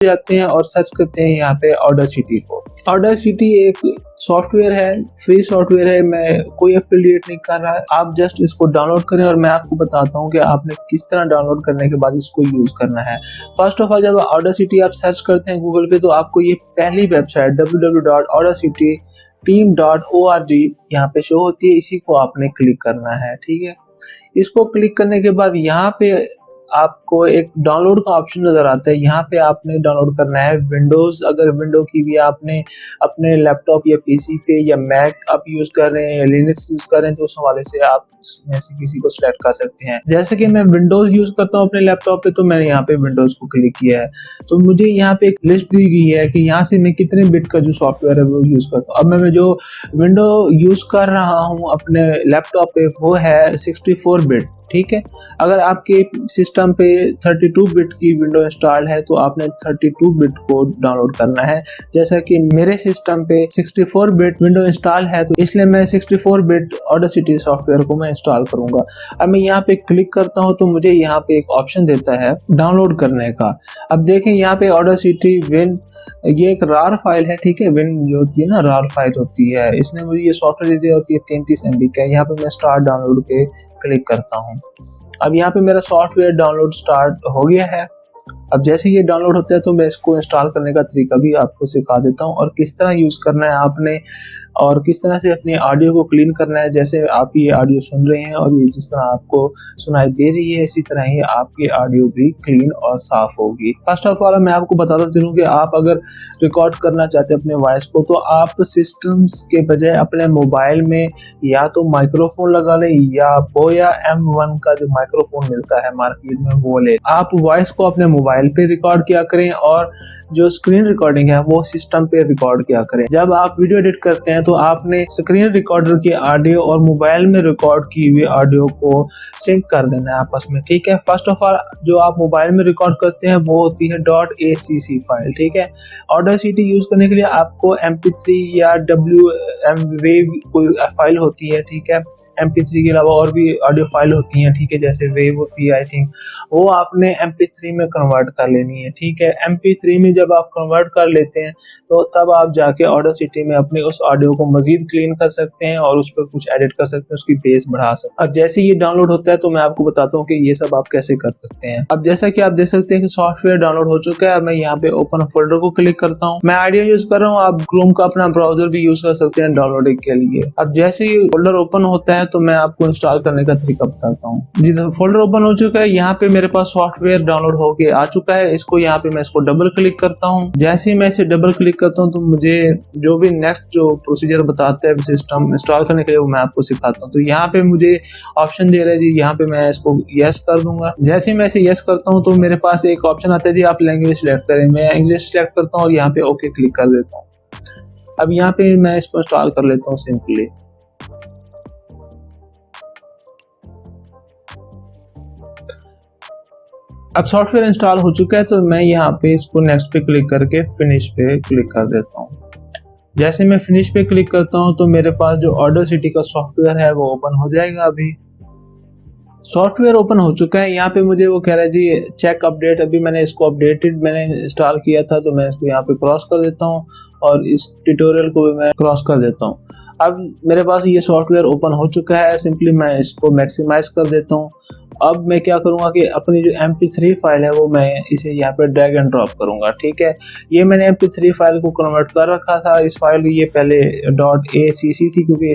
जाते हैं और सर्च करते हैं यहाँ पे ऑडासिटी को। ऑडासिटी एक सॉफ्टवेयर है, फ्री सॉफ्टवेयर है, मैं कोई एफिलिएट नहीं कर रहा है, आप जस्ट इसको डाउनलोड करें और मैं आपको बताता हूँ कि आपने किस तरह डाउनलोड करने के बाद इसको यूज करना है। फर्स्ट ऑफ ऑल जब ऑडासिटी आप सर्च करते हैं गूगल पे तो आपको ये पहली वेबसाइट www.audacityteam.org यहाँ पे शो होती है, इसी को आपने क्लिक करना है। ठीक है, इसको क्लिक करने के बाद यहाँ पे आपको एक डाउनलोड का ऑप्शन नजर आता है, यहाँ पे आपने डाउनलोड करना है विंडोज। अगर विंडो की भी आपने अपने लैपटॉप या पीसी पे या मैक आप यूज कर रहे हैं या लिनक्स यूज कर रहे हैं तो उस हवाले से आप इसमें से किसी को सिलेक्ट कर सकते हैं। जैसे कि मैं विंडोज यूज करता हूँ अपने लैपटॉप पे तो मैंने यहाँ पे विंडोज को क्लिक किया है, तो मुझे यहाँ पे एक लिस्ट दी गई है कि यहाँ से मैं कितने बिट का जो सॉफ्टवेयर है वो यूज करता हूँ। अब मैं जो विंडो यूज कर रहा हूँ अपने लैपटॉप पे वो है 64 बिट। ठीक है, अगर आपके सिस्टम पे 32 बिट की विंडो इंस्टॉल है तो आपने 32 बिट को डाउनलोड करना है। जैसा कि मेरे सिस्टम पे 64 बिट विंडो इंस्टॉल है तो इसलिए मैं 64 बिट ऑडासिटी सॉफ्टवेयर को मैं इंस्टॉल करूंगा। अब मैं यहाँ पे क्लिक करता हूँ तो मुझे यहाँ पे एक ऑप्शन देता है डाउनलोड करने का। अब देखें यहाँ पे ऑडासिटी विन, ये एक रार फाइल है। ठीक है, विन जो होती है ना रार फाइल होती है, इसने मुझे ये सॉफ्टवेयर दी होती है 33 MB का। यहाँ पे मैं स्टार्ट डाउनलोड पे क्लिक करता हूँ। अब यहाँ पे मेरा सॉफ्टवेयर डाउनलोड स्टार्ट हो गया है। अब जैसे ये डाउनलोड होता है तो मैं इसको इंस्टॉल करने का तरीका भी आपको सिखा देता हूँ और किस तरह यूज करना है आपने और किस तरह से अपने ऑडियो को क्लीन करना है। जैसे आप ये ऑडियो सुन रहे हैं और ये जिस तरह आपको सुनाई दे रही है इसी तरह ही आपकी ऑडियो भी क्लीन और साफ होगी। फर्स्ट ऑफ ऑल मैं आपको बताता चलूँ कि आप अगर रिकॉर्ड करना चाहते हैं अपने वॉइस को तो आप सिस्टम्स के बजाय अपने मोबाइल में या तो माइक्रोफोन लगा लें या बोया M1 का जो माइक्रोफोन मिलता है मार्केट में वो ले। आप वॉइस को अपने मोबाइल पे रिकॉर्ड किया करें और जो स्क्रीन रिकॉर्डिंग है वो सिस्टम पे रिकॉर्ड किया करें। जब आप वीडियो एडिट करते हैं तो आपने स्क्रीन रिकॉर्डर की ऑडियो और मोबाइल में रिकॉर्ड की हुई ऑडियो को सिंक कर देना है आपस में। ठीक है, फर्स्ट ऑफ ऑल जो आप मोबाइल में रिकॉर्ड करते हैं वो होती है .acc फाइल। ठीक है, ऑडासिटी यूज करने के लिए आपको MP3 या WMWave कोई फाइल होती है। ठीक है, MP3 के अलावा और भी ऑडियो फाइल होती हैं। ठीक है, जैसे वेव होती है आई थिंक, वो आपने MP3 में कन्वर्ट कर लेनी है। ठीक है, MP3 में जब आप कन्वर्ट कर लेते हैं तो तब आप जाके ऑडासिटी में अपने उस ऑडियो को मजीद क्लीन कर सकते हैं और उस पर कुछ एडिट कर सकते हैं, उसकी बेस बढ़ा सकते हैं। अब जैसे ये डाउनलोड होता है तो मैं आपको बताता हूँ कि ये सब आप कैसे कर सकते हैं। अब जैसा कि आप देख सकते हैं कि सॉफ्टवेयर डाउनलोड हो चुका है। मैं यहाँ पे ओपन फोल्डर को क्लिक करता हूँ। मैं आइडिया यूज कर रहा हूँ, आप क्रोम का अपना ब्राउजर भी यूज कर सकते हैं डाउनलोडिंग के लिए। अब जैसे ही फोल्डर ओपन होता है तो मैं आपको इंस्टॉल करने का तरीका बताता हूँ। जी, तो फोल्डर ओपन हो चुका है, यहाँ पे मेरे पास सॉफ्टवेयर डाउनलोड होके आ चुका है। इसको यहाँ पे मैं इसको डबल क्लिक करता हूँ। जैसे ही मैं इसे डबल क्लिक करता हूँ तो मुझे जो भी नेक्स्ट जो प्रोसीजर बताता है सिस्टम इंस्टॉल करने के लिए वो मैं आपको सिखाता हूँ। तो यहाँ पे मुझे ऑप्शन दे रहा है जी, यहाँ पे मैं इसको यस कर दूंगा। जैसे ही मैं इसे यस करता हूँ तो मेरे पास एक ऑप्शन आता है जी आप लैंग्वेज सिलेक्ट करें। मैं इंग्लिश सिलेक्ट करता हूँ और यहाँ पे ओके क्लिक कर देता हूँ। अब यहाँ पे मैं इसको इंस्टॉल कर लेता हूँ सिंपली। अब सॉफ्टवेयर इंस्टॉल हो चुका है तो मैं यहाँ पे इसको नेक्स्ट पे क्लिक करके फिनिश पे क्लिक कर देता हूँ। जैसे मैं फिनिश पे क्लिक करता हूँ तो मेरे पास जो ऑडासिटी का सॉफ्टवेयर है वो ओपन हो जाएगा। अभी सॉफ्टवेयर ओपन हो चुका है। यहाँ पे मुझे वो कह रहा है जी चेक अपडेट। अभी मैंने इसको अपडेटेड मैंने इंस्टॉल किया था तो मैं इसको यहाँ पे क्रॉस कर देता हूँ और इस ट्यूटोरियल को भी मैं क्रॉस कर देता हूँ। अब मेरे पास ये सॉफ्टवेयर ओपन हो चुका है, सिंपली मैं इसको मैक्सिमाइज कर देता हूँ। अब मैं क्या करूंगा कि अपनी जो MP3 फाइल है वो मैं इसे यहाँ पे ड्रैग एंड ड्रॉप करूंगा। ठीक है, ये मैंने MP3 फाइल को कन्वर्ट कर रखा था। इस फाइल ये पहले .acc थी क्योंकि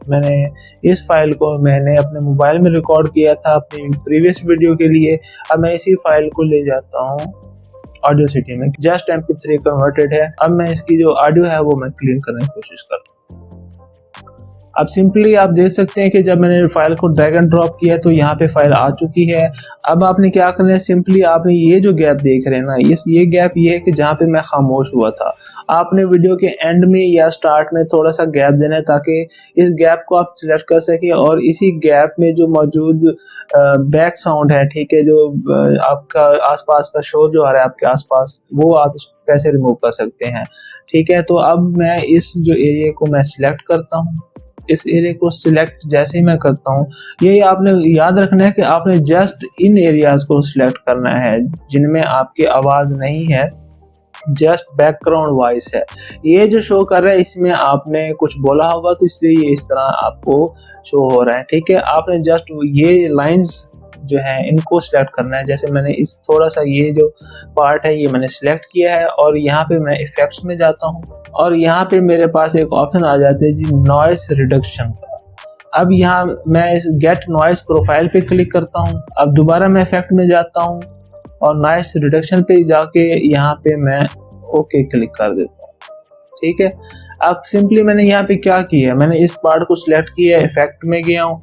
मैंने इस फाइल को मैंने अपने मोबाइल में रिकॉर्ड किया था अपनी प्रीवियस वीडियो के लिए। अब मैं इसी फाइल को ले जाता हूँ ऑडासिटी में, जस्ट MP3 कन्वर्टेड है। अब मैं इसकी जो ऑडियो है वो मैं क्लीन करने की कोशिश करता हूँ। अब सिंपली आप देख सकते हैं कि जब मैंने फाइल को ड्रैग एंड ड्रॉप किया तो यहाँ पे फाइल आ चुकी है। अब आपने क्या करना है, सिंपली आपने ये जो गैप देख रहे हैं ना, ये गैप ये है कि जहाँ पे मैं खामोश हुआ था, आपने वीडियो के एंड में या स्टार्ट में थोड़ा सा गैप देना है ताकि इस गैप को आप सिलेक्ट कर सके और इसी गैप में जो मौजूद बैक साउंड है, ठीक है, जो आपका आसपास का शोर जो आ रहा है आपके आसपास, वो आप इसको कैसे रिमूव कर सकते हैं। ठीक है, तो अब मैं इस जो एरिया को मैं सिलेक्ट करता हूँ। इस एरिया को सिलेक्ट जैसे ही मैं करता हूँ, ये आपने याद रखना है कि आपने जस्ट इन एरियाज को सिलेक्ट करना है जिनमें आपकी आवाज नहीं है। जस्ट बैकग्राउंड वॉइस है। ये जो शो कर रहा है इसमें आपने कुछ बोला होगा तो इसलिए ये इस तरह आपको शो हो रहा है, ठीक है। आपने जस्ट ये लाइंस जो है इनको सिलेक्ट करना है। जैसे मैंने इस थोड़ा सा ये जो पार्ट है ये मैंने सिलेक्ट किया है और यहाँ पे मैं इफेक्ट्स में जाता हूँ और यहाँ पे मेरे पास एक ऑप्शन आ जाता है जी नॉइस रिडक्शन का। अब यहाँ मैं इस गेट नॉइस प्रोफाइल पे क्लिक करता हूँ। अब दोबारा मैं इफेक्ट में जाता हूँ और नॉइस रिडक्शन पे जाके यहाँ पे मैं ओके क्लिक कर देता हूँ, ठीक है। अब सिंपली मैंने यहाँ पे क्या किया, मैंने इस पार्ट को सिलेक्ट किया, इफेक्ट में गया हूँ,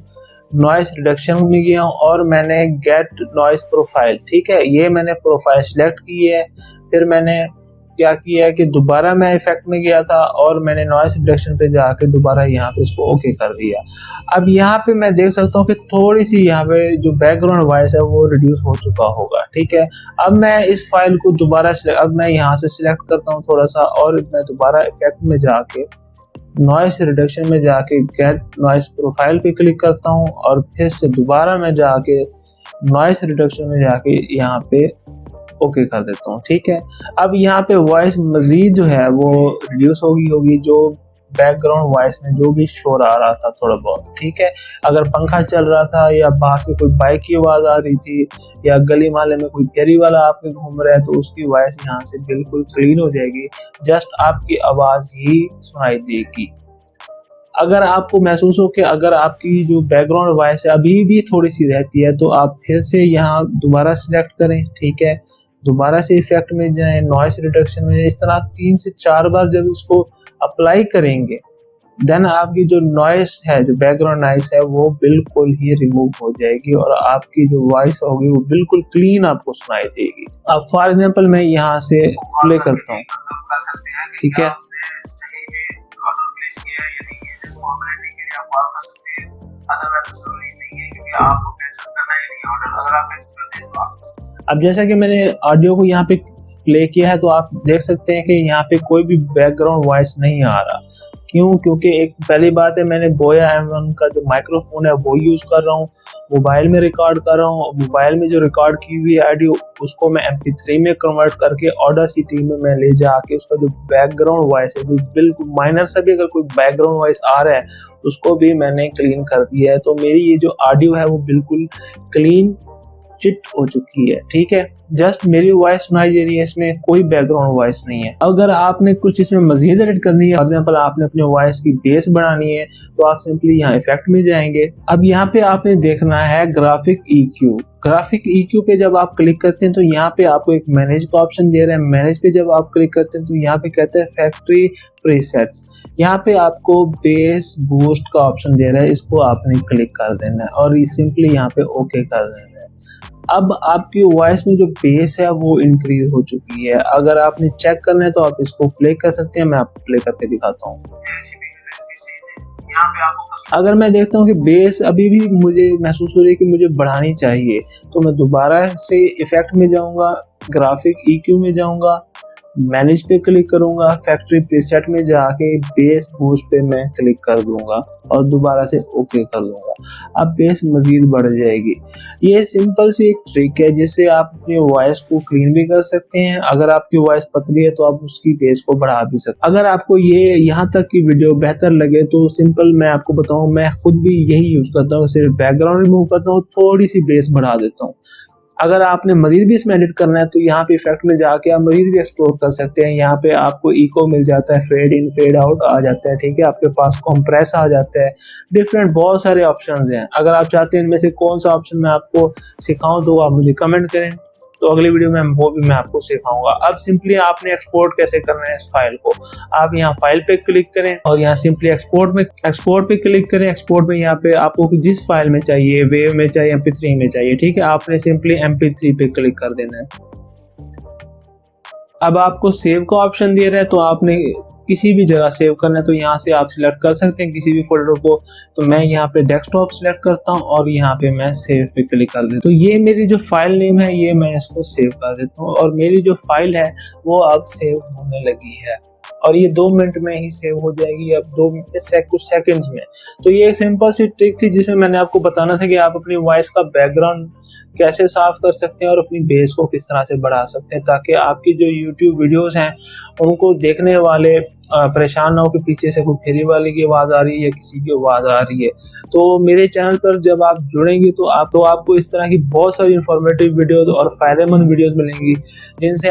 नॉइस रिडक्शन में गया हूँ और मैंने गेट नॉइस प्रोफाइल, ठीक है, ये मैंने प्रोफाइल सिलेक्ट की है। फिर मैंने क्या किया है कि दोबारा मैं इफेक्ट में गया था और मैंने नॉइस रिडक्शन पे जाके दोबारा यहाँ पे इसको ओके कर दिया। अब यहाँ पे मैं देख सकता हूँ कि थोड़ी सी यहाँ पे जो बैकग्राउंड वॉइस है वो रिड्यूस हो चुका होगा, ठीक है। अब मैं इस फाइल को दोबारा अब मैं यहाँ से सिलेक्ट करता हूँ थोड़ा सा और मैं दोबारा इफेक्ट में जाके नॉइस रिडक्शन में जाके गेट नॉइस प्रोफाइल पे क्लिक करता हूँ और फिर से दोबारा मैं जाके नॉइस रिडक्शन में जाके यहाँ पे ओके कर देता हूँ, ठीक है। अब यहाँ पे वॉइस मजीद जो है वो रिड्यूस होगी जो बैकग्राउंड वॉइस में जो भी शोर आ रहा था थोड़ा बहुत, ठीक है। अगर पंखा चल रहा था या बाहर से कोई बाइक की आवाज आ रही थी या गली मोहल्ले में कोई फेरी वाला आपके घूम रहा है तो उसकी वॉइस यहाँ से बिल्कुल क्लीन हो जाएगी, जस्ट आपकी आवाज ही सुनाई देगी। अगर आपको महसूस हो कि अगर आपकी जो बैकग्राउंड वॉइस है अभी भी थोड़ी सी रहती है तो आप फिर से यहाँ दोबारा सिलेक्ट करें, ठीक है। दोबारा से इफेक्ट में जाएं, नॉइस रिडक्शन में जाएं, इस तरह 3 से 4 बार जब इसको अप्लाई करेंगे देन आपकी जो नॉइस है, जो बैकग्राउंड नॉइस है वो बिल्कुल ही रिमूव हो जाएगी और आपकी जो वॉइस होगी वो बिल्कुल क्लीन आपको सुनाई देगी। अब फॉर एग्जांपल मैं यहाँ से प्ले करता हूँ, ठीक है। अब जैसा कि मैंने ऑडियो को यहाँ पे प्ले किया है तो आप देख सकते हैं कि यहाँ पे कोई भी बैकग्राउंड वॉइस नहीं आ रहा। क्यों? क्योंकि एक पहली बात है मैंने बोया M1 का जो माइक्रोफोन है वो यूज कर रहा हूँ, मोबाइल में रिकॉर्ड कर रहा हूँ। मोबाइल में जो रिकॉर्ड की हुई ऑडियो उसको मैं MP3 में कन्वर्ट करके ऑडासिटी में मैं ले जाके उसका जो बैकग्राउंड वॉइस है, जो बिल्कुल माइनर सा भी अगर कोई बैकग्राउंड वॉइस आ रहा है उसको भी मैंने क्लीन कर दिया है। तो मेरी ये जो ऑडियो है वो बिल्कुल क्लीन चिट हो चुकी है, ठीक है। जस्ट मेरी वॉइस सुनाई दे रही है, इसमें कोई बैकग्राउंड वॉइस नहीं है। अगर आपने कुछ इसमें मजीद एडिट करनी है, फॉर एग्जांपल आपने अपनी वॉइस की बेस बढ़ानी है तो आप सिंपली यहाँ इफेक्ट में जाएंगे। अब यहाँ पे आपने देखना है ग्राफिक EQ। ग्राफिक EQ पे जब आप क्लिक करते हैं तो यहाँ पे आपको एक मैनेज का ऑप्शन दे रहा है। मैनेज पे जब आप क्लिक करते हैं तो यहाँ पे कहते हैं फैक्ट्री प्रीसेट्स। यहाँ पे आपको बेस बूस्ट का ऑप्शन दे रहा है, इसको आपने क्लिक कर देना है और सिंपली यहाँ पे ओके कर देना है। अब आपकी वॉइस में जो बेस है वो इंक्रीज हो चुकी है। अगर आपने चेक करना है तो आप इसको प्ले कर सकते हैं, मैं आपको प्ले करके दिखाता हूँ। अगर मैं देखता हूँ कि बेस अभी भी मुझे महसूस हो रही है कि मुझे बढ़ानी चाहिए तो मैं दोबारा से इफेक्ट में जाऊंगा, ग्राफिक EQ में जाऊंगा, मैनेज पे क्लिक करूंगा, फैक्ट्री प्रीसेट में जाके बेस बूस्ट पे मैं क्लिक कर दूंगा और दोबारा से ओके कर दूंगा। अब बेस मजीद बढ़ जाएगी। ये सिंपल सी एक ट्रिक है जिससे आप अपनी वॉइस को क्लीन भी कर सकते हैं। अगर आपकी वॉइस पतली है तो आप उसकी बेस को बढ़ा भी सकते हैं। अगर आपको ये यहाँ तक की वीडियो बेहतर लगे तो सिंपल मैं आपको बताऊं, मैं खुद भी यही यूज करता हूँ, सिर्फ बैकग्राउंड रिमूव करता हूँ, थोड़ी सी बेस बढ़ा देता हूँ। अगर आपने मजीद भी इसमें एडिट करना है तो यहाँ पे इफेक्ट में जाके आप मजीद भी एक्सप्लोर कर सकते हैं। यहाँ पे आपको इको मिल जाता है, फेड इन फेड आउट आ जाता है, ठीक है। आपके पास कॉम्प्रेस आ जाता है, डिफरेंट बहुत सारे ऑप्शंस हैं। अगर आप चाहते हैं इनमें से कौन सा ऑप्शन मैं आपको सिखाऊं तो आप मुझे कमेंट करें, तो अगली वीडियो में वो भी मैं आपको सिखाऊंगा। अब सिंपली आपने एक्सपोर्ट कैसे करना है इस फाइल को, आप यहाँ फाइल पे क्लिक करें और यहाँ सिंपली एक्सपोर्ट पे क्लिक करें। एक्सपोर्ट में यहाँ पे आपको जिस फाइल में चाहिए, वेव में चाहिए, MP3 में चाहिए, ठीक है। आपने सिंपली MP3 पे क्लिक कर देना है। अब आपको सेव का ऑप्शन दे रहा है तो आपने किसी भी जगह सेव करना है तो यहाँ से आप सिलेक्ट कर सकते हैं किसी भी फोल्डर को। तो मैं यहाँ पे डेस्कटॉप सिलेक्ट करता हूँ और यहाँ पे मैं सेव पे क्लिक कर देता हूँ। तो ये मेरी जो फाइल नेम है ये मैं इसको सेव कर देता हूँ और मेरी जो फाइल है वो अब सेव होने लगी है और ये 2 मिनट में ही सेव हो जाएगी, अब कुछ सेकंड्स में। तो ये एक सिंपल सी ट्रिक थी जिसमें मैंने आपको बताना था कि आप अपनी वॉइस का बैकग्राउंड कैसे साफ कर सकते हैं और अपनी बेस को किस तरह से बढ़ा सकते हैं, ताकि आपकी जो यूट्यूब वीडियोस हैं उनको देखने वाले परेशान ना हो कि पीछे से कोई फेरी वाले की आवाज़ आ रही है या किसी की आवाज़ आ रही है। तो मेरे चैनल पर जब आप जुड़ेंगे तो आपको इस तरह की बहुत सारी इन्फॉर्मेटिव वीडियोस और फ़ायदेमंद वीडियोस मिलेंगी, जिनसे